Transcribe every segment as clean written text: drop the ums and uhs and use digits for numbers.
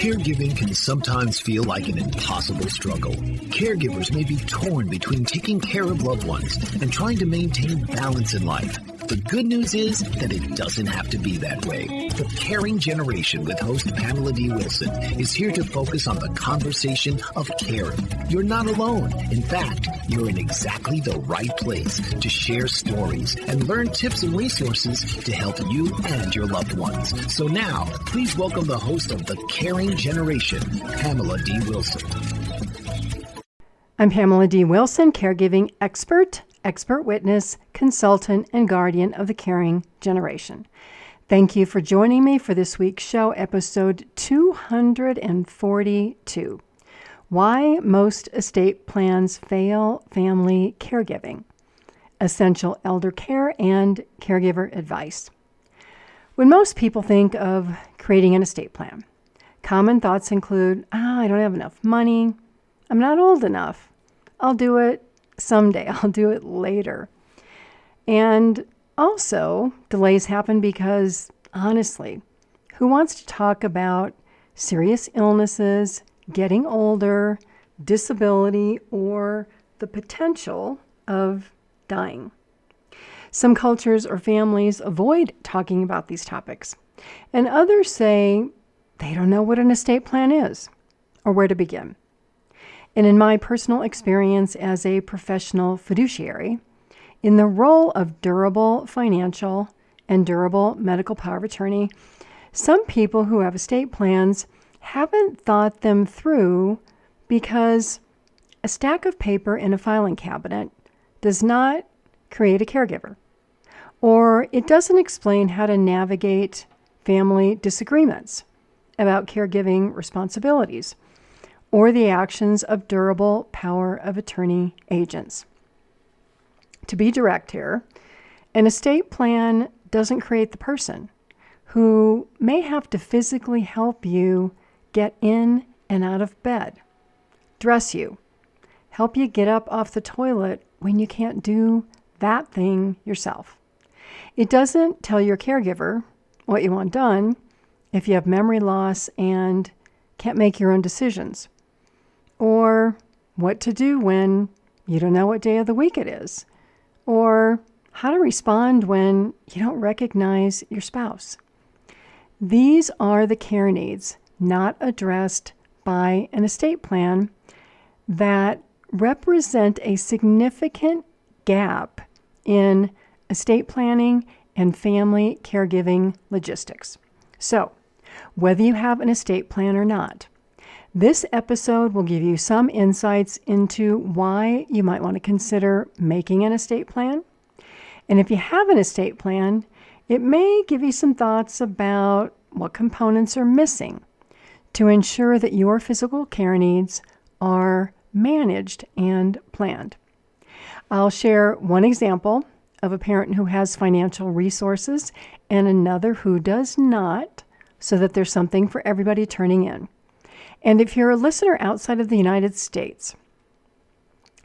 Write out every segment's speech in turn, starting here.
Caregiving can sometimes feel like an impossible struggle. Caregivers may be torn between taking care of loved ones and trying to maintain balance in life. The good news is that it doesn't have to be that way. The Caring Generation with host Pamela D. Wilson is here to focus on the conversation of caring. You're not alone. In fact, you're in exactly the right place to share stories and learn tips and resources to help you and your loved ones. So now, please welcome the host of the Caring Generation, Pamela D. Wilson. I'm Pamela D. Wilson, caregiving expert witness, consultant, and guardian of the Caring Generation. Thank you for joining me for this week's show, episode 242. Why Most Estate Plans Fail Family Caregiving. Essential elder care and caregiver advice. When most people think of creating an estate plan, common thoughts include, I don't have enough money, I'm not old enough, I'll do it someday, I'll do it later. And also, delays happen because, honestly, who wants to talk about serious illnesses, getting older, disability, or the potential of dying? Some cultures or families avoid talking about these topics, and others say they don't know what an estate plan is or where to begin. And in my personal experience as a professional fiduciary, in the role of durable financial and durable medical power of attorney, some people who have estate plans haven't thought them through because a stack of paper in a filing cabinet does not create a caregiver, or it doesn't explain how to navigate family disagreements about caregiving responsibilities, or the actions of durable power of attorney agents. To be direct here, an estate plan doesn't create the person who may have to physically help you get in and out of bed, dress you, help you get up off the toilet when you can't do that thing yourself. It doesn't tell your caregiver what you want done if you have memory loss and can't make your own decisions, or what to do when you don't know what day of the week it is, or how to respond when you don't recognize your spouse. These are the care needs not addressed by an estate plan that represent a significant gap in estate planning and family caregiving logistics. So, whether you have an estate plan or not, this episode will give you some insights into why you might want to consider making an estate plan. And if you have an estate plan, it may give you some thoughts about what components are missing to ensure that your physical care needs are managed and planned. I'll share one example of a parent who has financial resources and another who does not, so that there's something for everybody turning in. And if you're a listener outside of the United States,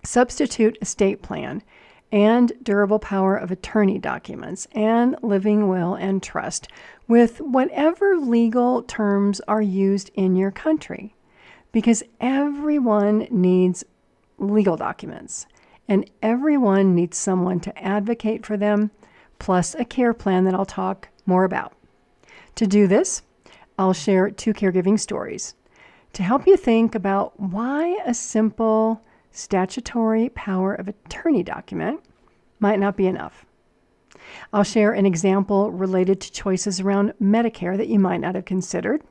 substitute estate plan and durable power of attorney documents and living will and trust with whatever legal terms are used in your country, because everyone needs legal documents and everyone needs someone to advocate for them, plus a care plan that I'll talk more about. To do this, I'll share 2 caregiving stories to help you think about why a simple statutory power of attorney document might not be enough. I'll share an example related to choices around Medicare that you might not have considered,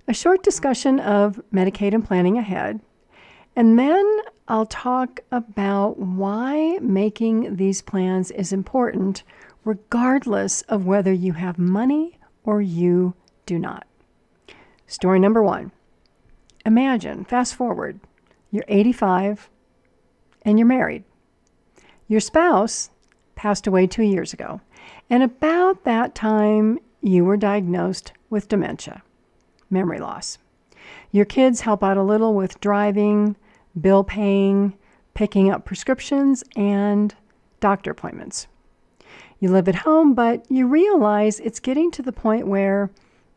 a short discussion of Medicaid and planning ahead, and then I'll talk about why making these plans is important regardless of whether you have money or you do not. Story number 1. Imagine, fast forward, you're 85 and you're married. Your spouse passed away 2 years ago, and about that time you were diagnosed with dementia, memory loss. Your kids help out a little with driving, bill paying, picking up prescriptions, and doctor appointments. You live at home, but you realize it's getting to the point where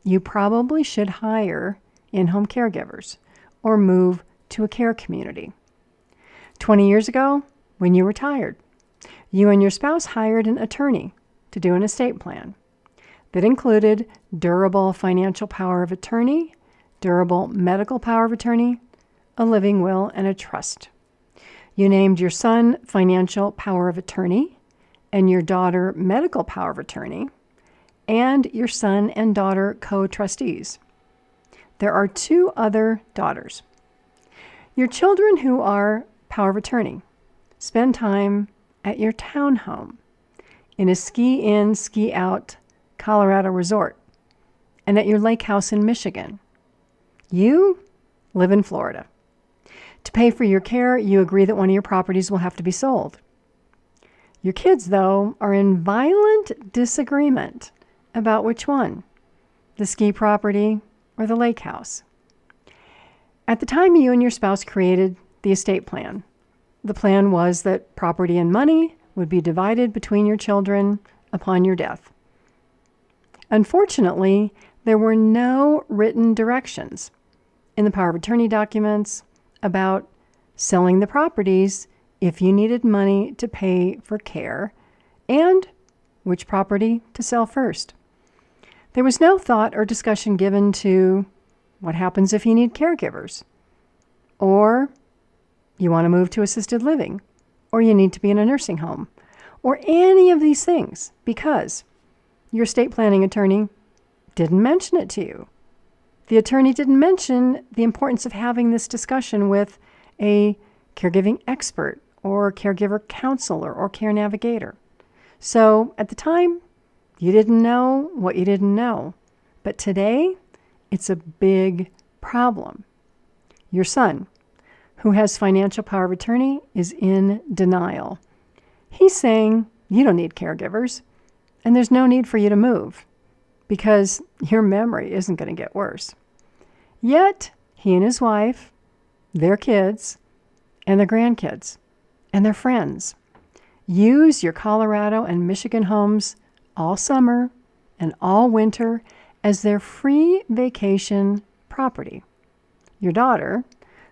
you probably should hire in-home caregivers or move to a care community. 20 years ago, when you retired, you and your spouse hired an attorney to do an estate plan that included durable financial power of attorney, durable medical power of attorney, a living will, and a trust. You named your son financial power of attorney and your daughter medical power of attorney, and your son and daughter co-trustees. There are 2 other daughters. Your children who are power of attorney spend time at your townhome in a ski-in, ski-out Colorado resort and at your lake house in Michigan. You live in Florida. To pay for your care, you agree that one of your properties will have to be sold. Your kids, though, are in violent disagreement about which one, the ski property or the lake house. At the time you and your spouse created the estate plan, the plan was that property and money would be divided between your children upon your death. Unfortunately, there were no written directions in the power of attorney documents about selling the properties if you needed money to pay for care and which property to sell first. There was no thought or discussion given to what happens if you need caregivers, or you want to move to assisted living, or you need to be in a nursing home, or any of these things, because your estate planning attorney didn't mention it to you. The attorney didn't mention the importance of having this discussion with a caregiving expert or caregiver counselor or care navigator. So at the time, you didn't know what you didn't know. But today, it's a big problem. Your son, who has financial power of attorney, is in denial. He's saying you don't need caregivers, and there's no need for you to move because your memory isn't going to get worse. Yet, he and his wife, their kids, and their grandkids, and their friends use your Colorado and Michigan homes all summer and all winter as their free vacation property. Your daughter,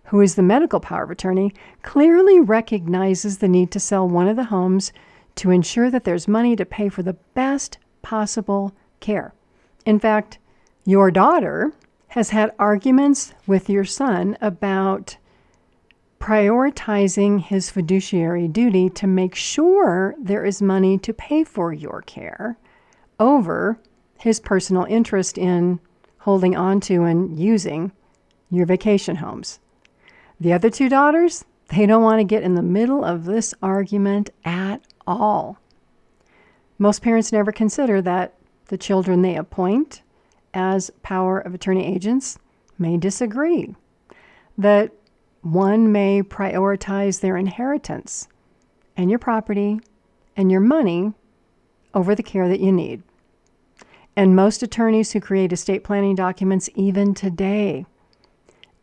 who is the medical power of attorney, clearly recognizes the need to sell one of the homes to ensure that there's money to pay for the best possible care. In fact, your daughter has had arguments with your son about prioritizing his fiduciary duty to make sure there is money to pay for your care over his personal interest in holding on to and using your vacation homes. The other 2 daughters, they don't want to get in the middle of this argument at all. Most parents never consider that the children they appoint as power of attorney agents may disagree, that one may prioritize their inheritance and your property and your money over the care that you need. And most attorneys who create estate planning documents, even today,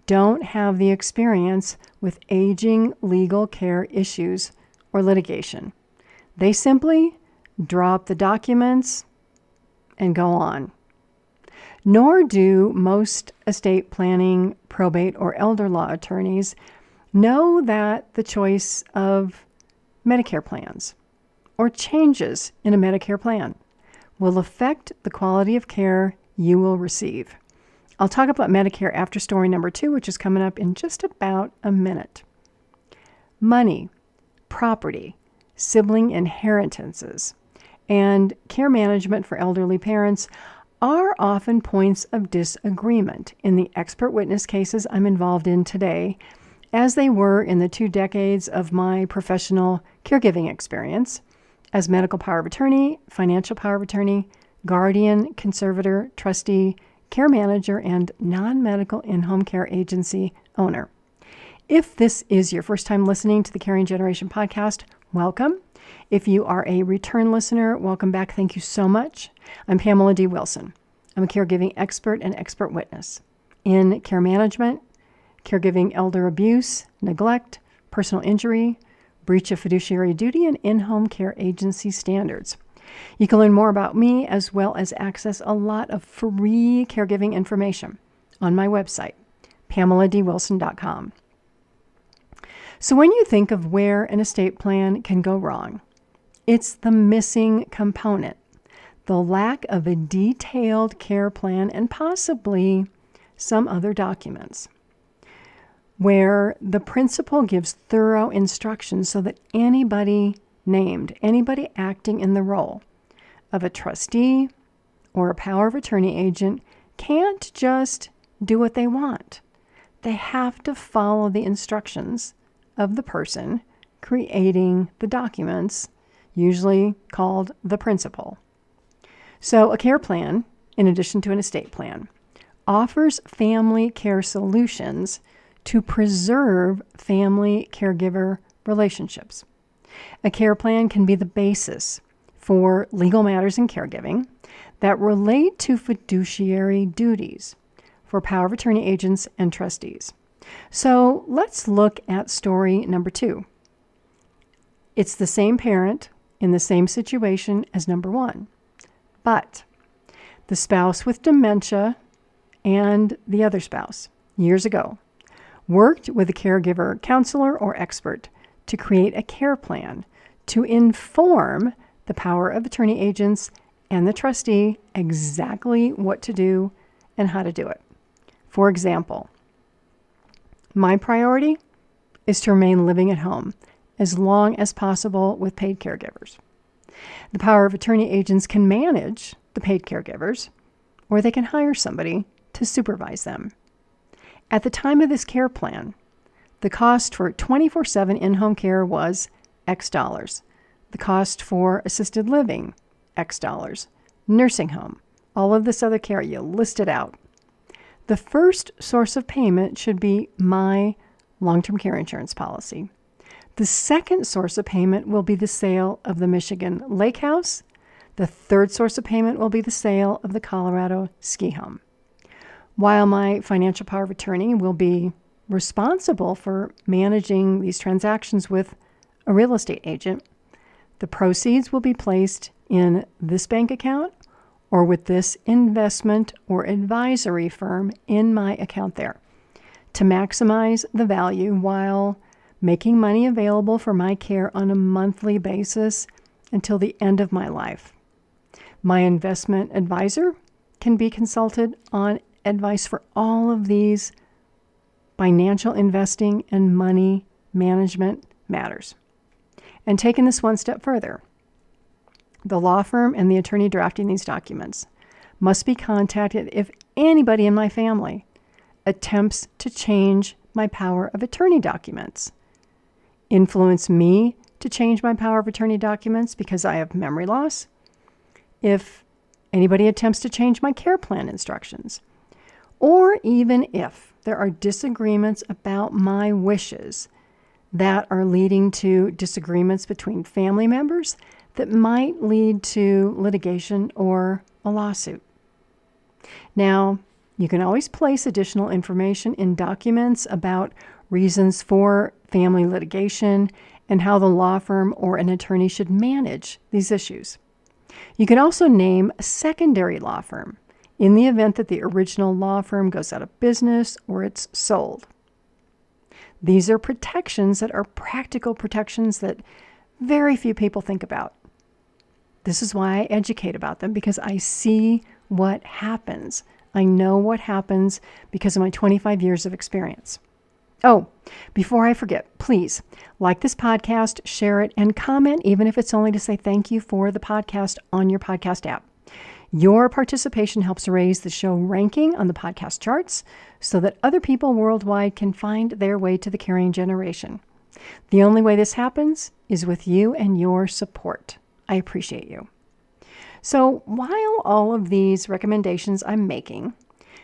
don't have the experience with aging legal care issues or litigation. They simply drop the documents and go on. Nor do most estate planning, probate, or elder law attorneys know that the choice of Medicare plans or changes in a Medicare plan will affect the quality of care you will receive. I'll talk about Medicare after story number 2, which is coming up in just about a minute. Money, property, sibling inheritances, and care management for elderly parents are often points of disagreement in the expert witness cases I'm involved in today, as they were in the 2 decades of my professional caregiving experience as medical power of attorney, financial power of attorney, guardian, conservator, trustee, care manager, and non-medical in-home care agency owner. If this is your first time listening to the Caring Generation podcast, welcome. If you are a return listener, welcome back. Thank you so much. I'm Pamela D. Wilson. I'm a caregiving expert and expert witness in care management, caregiving elder abuse, neglect, personal injury, breach of fiduciary duty, and in-home care agency standards. You can learn more about me as well as access a lot of free caregiving information on my website, PamelaDWilson.com. So when you think of where an estate plan can go wrong, it's the missing component, the lack of a detailed care plan and possibly some other documents, where the principal gives thorough instructions so that anybody acting in the role of a trustee or a power of attorney agent can't just do what they want. They have to follow the instructions of the person creating the documents, usually called the principal. So a care plan, in addition to an estate plan, offers family care solutions to preserve family caregiver relationships. A care plan can be the basis for legal matters in caregiving that relate to fiduciary duties for power of attorney agents and trustees. So let's look at story number 2. It's the same parent in the same situation as number 1, but the spouse with dementia and the other spouse, years ago, worked with a caregiver counselor or expert to create a care plan to inform the power of attorney agents and the trustee exactly what to do and how to do it. For example, my priority is to remain living at home as long as possible with paid caregivers. The power of attorney agents can manage the paid caregivers, or they can hire somebody to supervise them. At the time of this care plan, the cost for 24/7 in-home care was X dollars. The cost for assisted living, X dollars. Nursing home, all of this other care, you list it out. The first source of payment should be my long-term care insurance policy. The second source of payment will be the sale of the Michigan Lake House. The third source of payment will be the sale of the Colorado ski home. While my financial power of attorney will be responsible for managing these transactions with a real estate agent, the proceeds will be placed in this bank account or with this investment or advisory firm in my account there to maximize the value while making money available for my care on a monthly basis until the end of my life. My investment advisor can be consulted on advice for all of these financial investing and money management matters. And taking this one step further, the law firm and the attorney drafting these documents must be contacted if anybody in my family attempts to change my power of attorney documents, influence me to change my power of attorney documents because I have memory loss, if anybody attempts to change my care plan instructions, or even if there are disagreements about my wishes that are leading to disagreements between family members that might lead to litigation or a lawsuit. Now, you can always place additional information in documents about reasons for family litigation and how the law firm or an attorney should manage these issues. You can also name a secondary law firm in the event that the original law firm goes out of business or it's sold. These are protections that are practical protections that very few people think about. This is why I educate about them, because I see what happens. I know what happens because of my 25 years of experience. Oh, before I forget, please like this podcast, share it, and comment, even if it's only to say thank you for the podcast on your podcast app. Your participation helps raise the show ranking on the podcast charts so that other people worldwide can find their way to the caring generation. The only way this happens is with you and your support. I appreciate you. So while all of these recommendations I'm making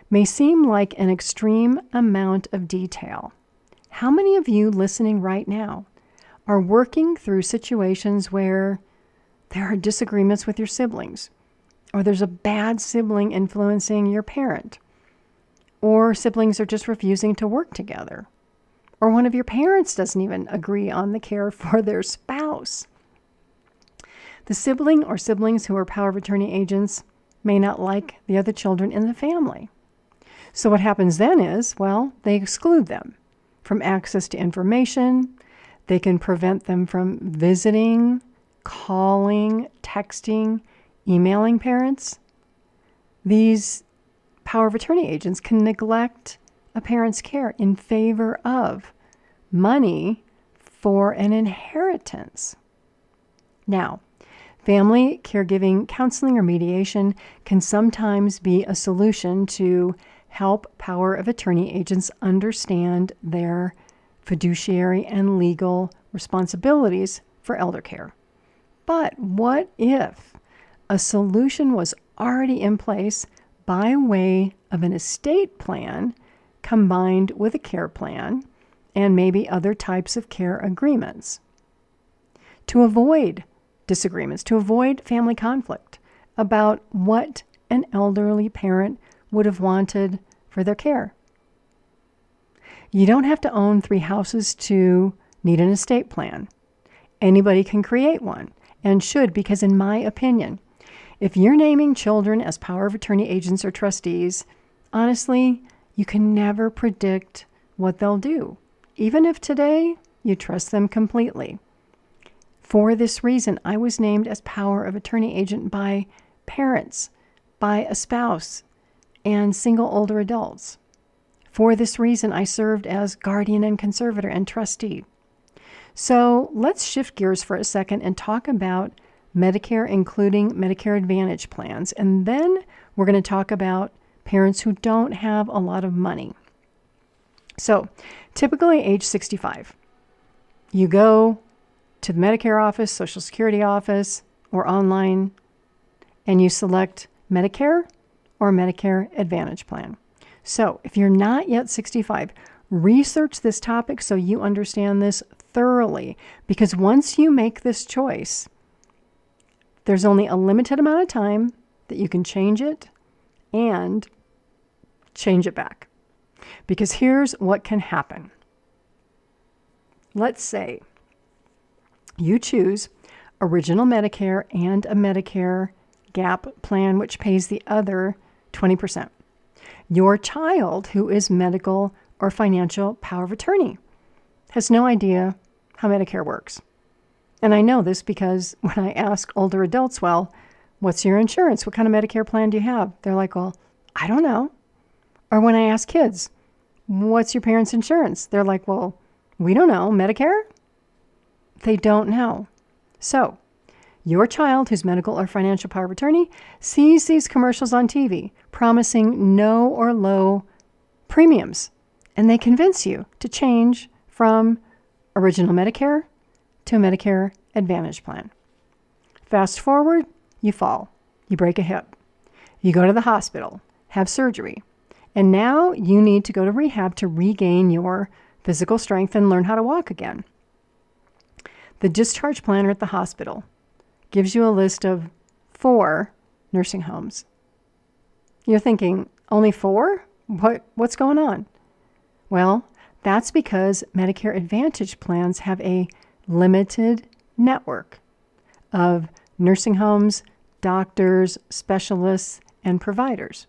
may seem like an extreme amount of detail, how many of you listening right now are working through situations where there are disagreements with your siblings, or there's a bad sibling influencing your parent, or siblings are just refusing to work together, or one of your parents doesn't even agree on the care for their spouse? The sibling or siblings who are power of attorney agents may not like the other children in the family. So what happens then is, well, they exclude them from access to information. They can prevent them from visiting, calling, texting, emailing parents. These power of attorney agents can neglect a parent's care in favor of money for an inheritance. Now, family caregiving counseling or mediation can sometimes be a solution to help power of attorney agents understand their fiduciary and legal responsibilities for elder care. But what if a solution was already in place by way of an estate plan combined with a care plan and maybe other types of care agreements to avoid disagreements, to avoid family conflict about what an elderly parent would have wanted for their care? You don't have to own 3 houses to need an estate plan. Anybody can create one and should, because in my opinion, if you're naming children as power of attorney agents or trustees, honestly, you can never predict what they'll do, even if today you trust them completely. For this reason, I was named as power of attorney agent by parents, by a spouse, and single older adults. For this reason, I served as guardian and conservator and trustee. So let's shift gears for a second and talk about Medicare, including Medicare Advantage plans. And then we're going to talk about parents who don't have a lot of money. So typically age 65, you go to the Medicare office, Social Security office, or online, and you select Medicare or Medicare Advantage plan. So if you're not yet 65, research this topic so you understand this thoroughly, because once you make this choice, there's only a limited amount of time that you can change it and change it back. Because here's what can happen. Let's say you choose Original Medicare and a Medicare Gap plan, which pays the other 20%. Your child, who is medical or financial power of attorney, has no idea how Medicare works. And I know this because when I ask older adults, well, what's your insurance? What kind of Medicare plan do you have? They're like, well, I don't know. Or when I ask kids, what's your parents' insurance? They're like, well, we don't know. Medicare? They don't know. So your child, who's medical or financial power of attorney, sees these commercials on TV promising no or low premiums, and they convince you to change from Original Medicare to a Medicare Advantage plan. Fast forward, you fall, you break a hip, you go to the hospital, have surgery, and now you need to go to rehab to regain your physical strength and learn how to walk again. The discharge planner at the hospital gives you a list of 4 nursing homes. You're thinking, only 4? What's going on? Well, that's because Medicare Advantage plans have a limited network of nursing homes, doctors, specialists, and providers.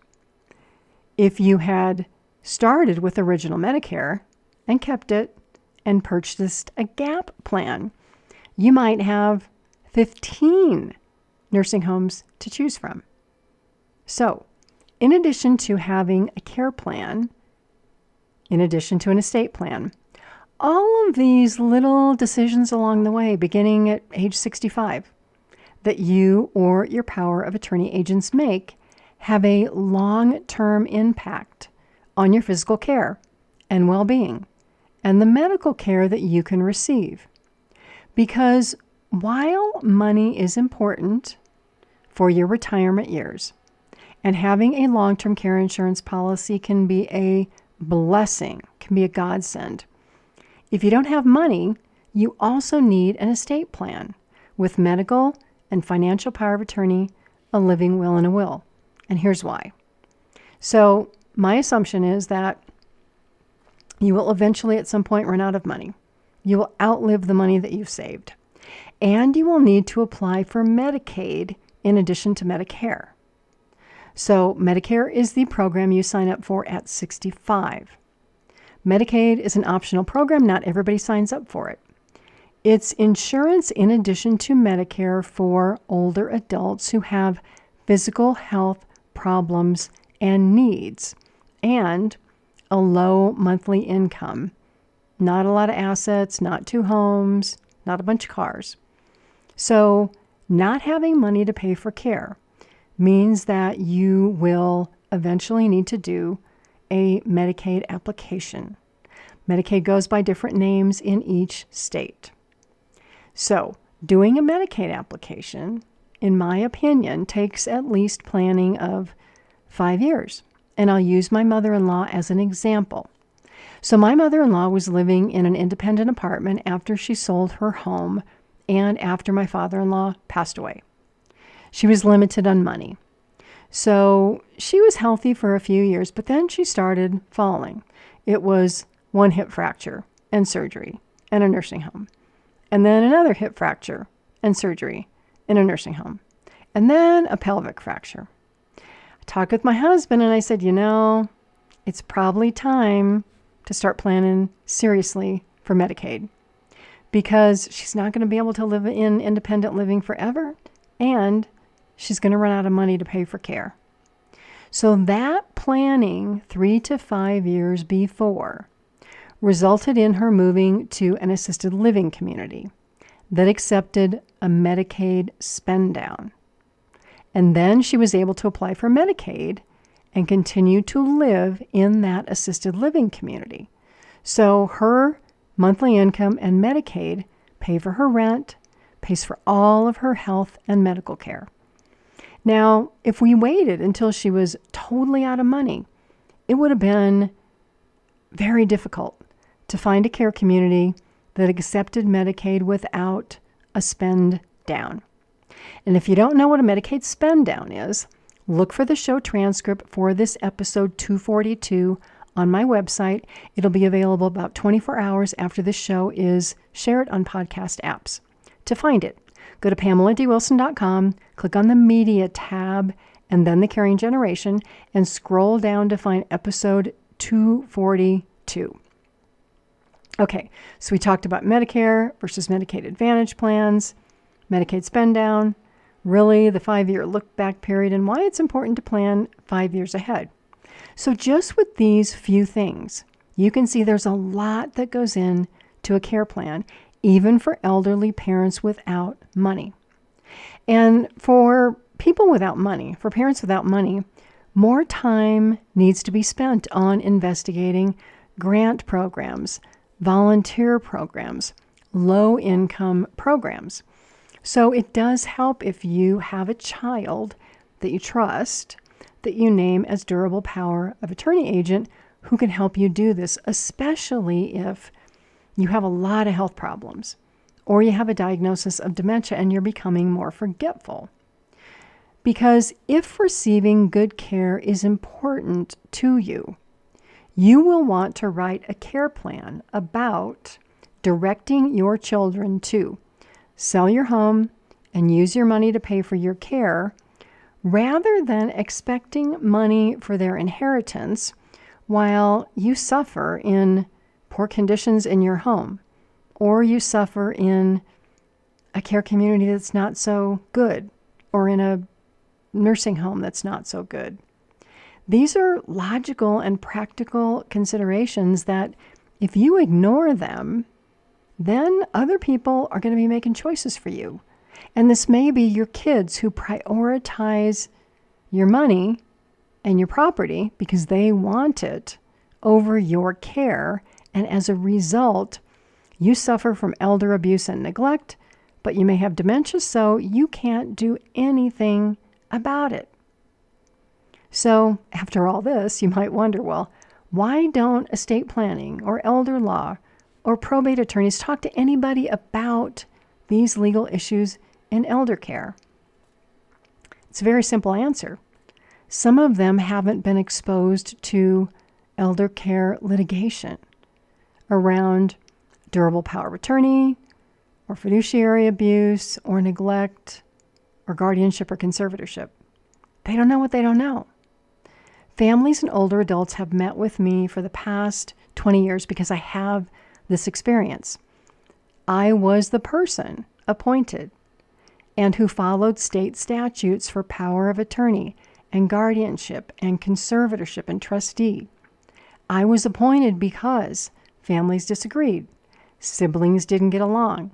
If you had started with Original Medicare and kept it and purchased a Gap plan, you might have 15 nursing homes to choose from. So, in addition to having a care plan, in addition to an estate plan, all of these little decisions along the way, beginning at age 65, that you or your power of attorney agents make have a long-term impact on your physical care and well-being and the medical care that you can receive. Because while money is important for your retirement years, and having a long-term care insurance policy can be a blessing, can be a godsend, if you don't have money, you also need an estate plan with medical and financial power of attorney, a living will, and a will. And here's why. So my assumption is that you will eventually at some point run out of money. You will outlive the money that you've saved. And you will need to apply for Medicaid in addition to Medicare. So Medicare is the program you sign up for at 65. Medicaid is an optional program. Not everybody signs up for it. It's insurance in addition to Medicare for older adults who have physical health problems and needs and a low monthly income. Not a lot of assets, not 2 homes, not a bunch of cars. So not having money to pay for care means that you will eventually need to do a Medicaid application. Medicaid goes by different names in each state. So doing a Medicaid application, in my opinion, takes at least planning of 5 years. And I'll use my mother-in-law as an example. So my mother-in-law was living in an independent apartment after she sold her home and after my father-in-law passed away. She was limited on money. So she was healthy for a few years, but then she started falling. It was 1 hip fracture and surgery and a nursing home. And then another hip fracture and surgery in a nursing home. And then a pelvic fracture. I talked with my husband and I said, it's probably time to start planning seriously for Medicaid because she's not going to be able to live in independent living forever and she's going to run out of money to pay for care. So that planning 3 to 5 years before resulted in her moving to an assisted living community that accepted a Medicaid spend down. And then she was able to apply for Medicaid and continue to live in that assisted living community. So her monthly income and Medicaid pay for her rent, pays for all of her health and medical care. Now, if we waited until she was totally out of money, it would have been very difficult to find a care community that accepted Medicaid without a spend down. And if you don't know what a Medicaid spend down is, look for the show transcript for this episode 242 on my website. It'll be available about 24 hours after this show is shared on podcast apps. To find it, go to PamelaDWilson.com, click on the Media tab, and then the Caring Generation, and scroll down to find episode 242. Okay, so we talked about Medicare versus Medicaid Advantage plans, Medicaid spend down, really the 5-year look-back period, and why it's important to plan 5 years ahead. So just with these few things, you can see there's a lot that goes into a care plan, even for elderly parents without money. And for people without money, for parents without money, more time needs to be spent on investigating grant programs, volunteer programs, low-income programs. So it does help if you have a child that you trust, that you name as durable power of attorney agent who can help you do this, especially if you have a lot of health problems or you have a diagnosis of dementia and you're becoming more forgetful. Because if receiving good care is important to you, you will want to write a care plan about directing your children to sell your home and use your money to pay for your care rather than expecting money for their inheritance while you suffer in poor conditions in your home or you suffer in a care community that's not so good or in a nursing home that's not so good. These are logical and practical considerations that if you ignore them, then other people are going to be making choices for you. And this may be your kids who prioritize your money and your property because they want it over your care. And as a result, you suffer from elder abuse and neglect, but you may have dementia, so you can't do anything about it. So after all this, you might wonder, well, why don't estate planning or elder law or probate attorneys talk to anybody about these legal issues in elder care? It's a very simple answer. Some of them haven't been exposed to elder care litigation around durable power of attorney or fiduciary abuse or neglect or guardianship or conservatorship. They don't know what they don't know. Families and older adults have met with me for the past 20 years because I have this experience. I was the person appointed and who followed state statutes for power of attorney and guardianship and conservatorship and trustee. I was appointed because families disagreed, siblings didn't get along,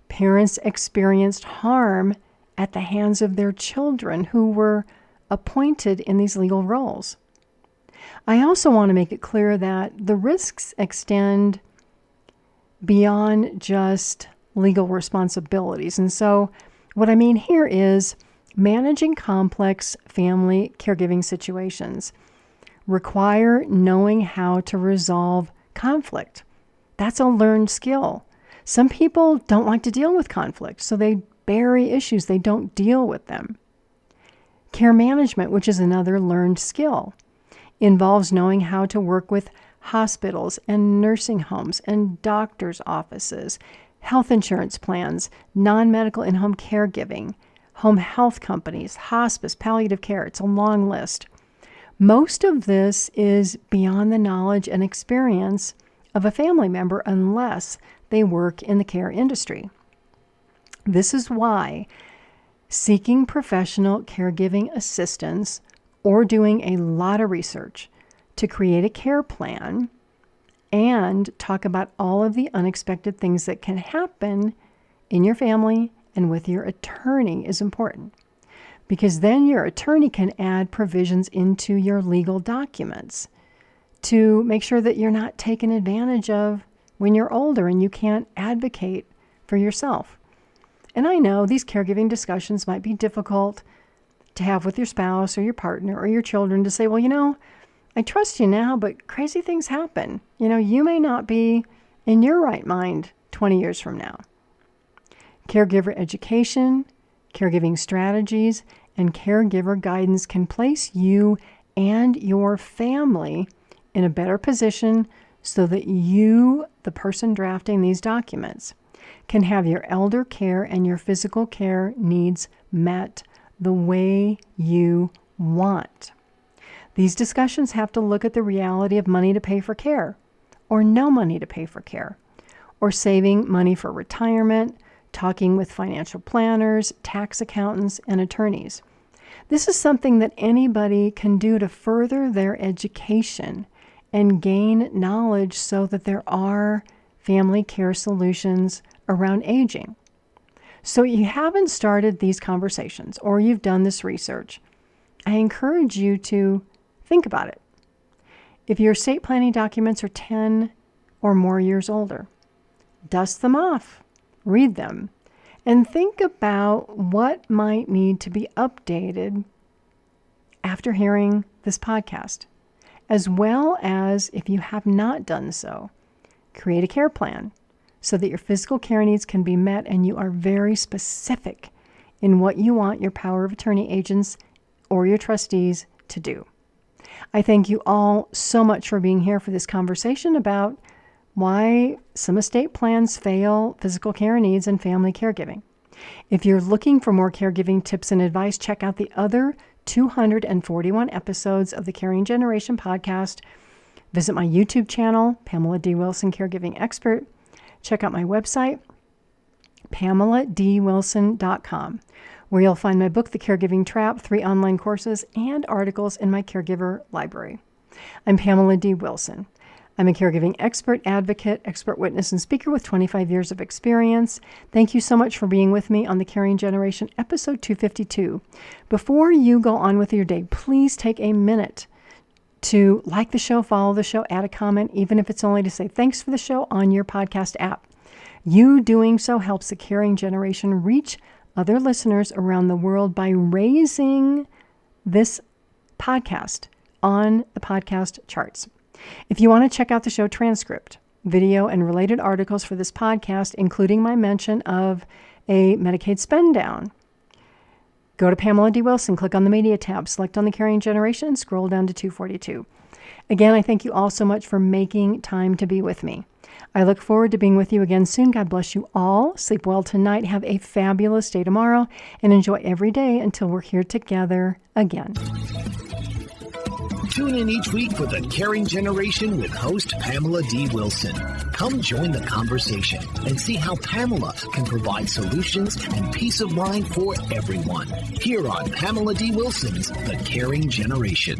parents experienced harm at the hands of their children who were appointed in these legal roles. I also want to make it clear that the risks extend beyond just legal responsibilities. And so what I mean here is managing complex family caregiving situations require knowing how to resolve conflict. That's a learned skill. Some people don't like to deal with conflict, so they bury issues. They don't deal with them. Care management, which is another learned skill, involves knowing how to work with hospitals and nursing homes and doctors' offices, health insurance plans, non-medical in-home caregiving, home health companies, hospice, palliative care. It's a long list. Most of this is beyond the knowledge and experience of a family member unless they work in the care industry. This is why seeking professional caregiving assistance or doing a lot of research to create a care plan and talk about all of the unexpected things that can happen in your family and with your attorney is important. Because then your attorney can add provisions into your legal documents to make sure that you're not taken advantage of when you're older and you can't advocate for yourself. And I know these caregiving discussions might be difficult to have with your spouse or your partner or your children to say, well, I trust you now, but crazy things happen. You may not be in your right mind 20 years from now. Caregiver education, caregiving strategies, and caregiver guidance can place you and your family in a better position so that you, the person drafting these documents, can have your elder care and your physical care needs met the way you want. These discussions have to look at the reality of money to pay for care, or no money to pay for care, or saving money for retirement, talking with financial planners, tax accountants, and attorneys. This is something that anybody can do to further their education and gain knowledge so that there are family care solutions around aging. So you haven't started these conversations or you've done this research, I encourage you to think about it. If your estate planning documents are 10 or more years older, dust them off, read them, and think about what might need to be updated after hearing this podcast, as well as if you have not done so, create a care plan so that your physical care needs can be met and you are very specific in what you want your power of attorney agents or your trustees to do. I thank you all so much for being here for this conversation about why some estate plans fail physical care needs and family caregiving. If you're looking for more caregiving tips and advice, check out the other 241 episodes of the Caring Generation podcast. Visit my YouTube channel, Pamela D. Wilson, Caregiving Expert. Check out my website, PamelaDWilson.com, where you'll find my book, The Caregiving Trap, 3 online courses, and articles in my caregiver library. I'm Pamela D. Wilson. I'm a caregiving expert, advocate, expert witness, and speaker with 25 years of experience. Thank you so much for being with me on the Caring Generation, episode 252. Before you go on with your day, please take a minute to like the show, follow the show, add a comment, even if it's only to say thanks for the show on your podcast app. You doing so helps the Caring Generation reach other listeners around the world by raising this podcast on the podcast charts. If you want to check out the show transcript, video, and related articles for this podcast, including my mention of a Medicaid spend down, go to Pamela D. Wilson, click on the media tab, select on the Caring Generation, and scroll down to 242. Again, I thank you all so much for making time to be with me. I look forward to being with you again soon. God bless you all. Sleep well tonight. Have a fabulous day tomorrow, and enjoy every day until we're here together again. Tune in each week for The Caring Generation with host Pamela D. Wilson. Come join the conversation and see how Pamela can provide solutions and peace of mind for everyone. Here on Pamela D. Wilson's The Caring Generation.